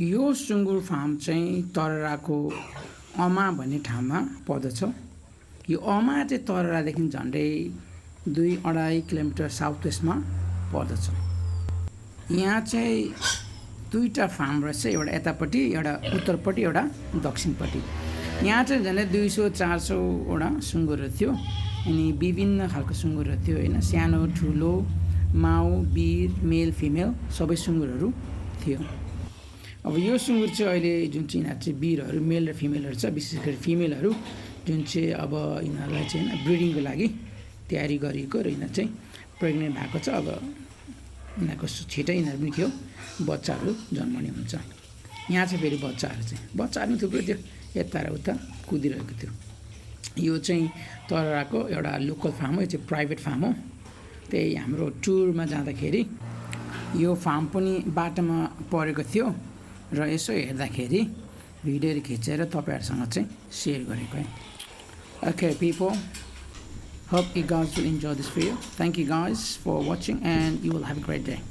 यो सुँगुर फार्म चाहिँ तरराको अमा भन्ने ठाउँमा पर्दछ। यो अमा चाहिँ तररादेखि झन्डै 2-2.5 किलोमिटर साउथ वेस्टमा पर्दछ। यहाँ चाहिँ दुईवटा फार्म रहेछ, एउटा यतापट्टि एउटा उत्तरपट्टि एउटा दक्षिणपट्टि। यहाँ चाहिँ झन्डै 200-400वटा सुँगुरहरू थियो अनि विभिन्न खालको सुँगुरहरू थियो होइन, सानो ठुलो माउ बिर मेल फिमेल सबै सुँगुरहरू थियो। अब यो सुँगुर चाहिँ अहिले जुन चाहिँ यिनीहरू चाहिँ बिरहरू मेल र फिमेलहरू छ, विशेष गरी फिमेलहरू जुन चाहिँ अब यिनीहरूलाई चाहिँ होइन ब्रिडिङको लागि तयारी गरिएको र यिनीहरू चाहिँ प्रेग्नेन्ट भएको छ। अब यिनीहरूको छिटै यिनीहरू पनि थियो बच्चाहरू जन्मने हुन्छ। यहाँ चाहिँ फेरि बच्चाहरू पनि थुप्रो थियो, यता र उता कुदिरहेको थियो। यो चाहिँ तरराको एउटा लोकल फार्म हो, यो चाहिँ प्राइभेट फार्म हो। त्यही हाम्रो टुरमा जाँदाखेरि यो फार्म पनि बाटोमा परेको थियो र यसो हेर्दाखेरि भिडियोहरू खिचेर तपाईँहरूसँग चाहिँ सेयर गरेको है। Okay people, hope you guys will enjoy this video. Thank you guys for watching and you will have a great day.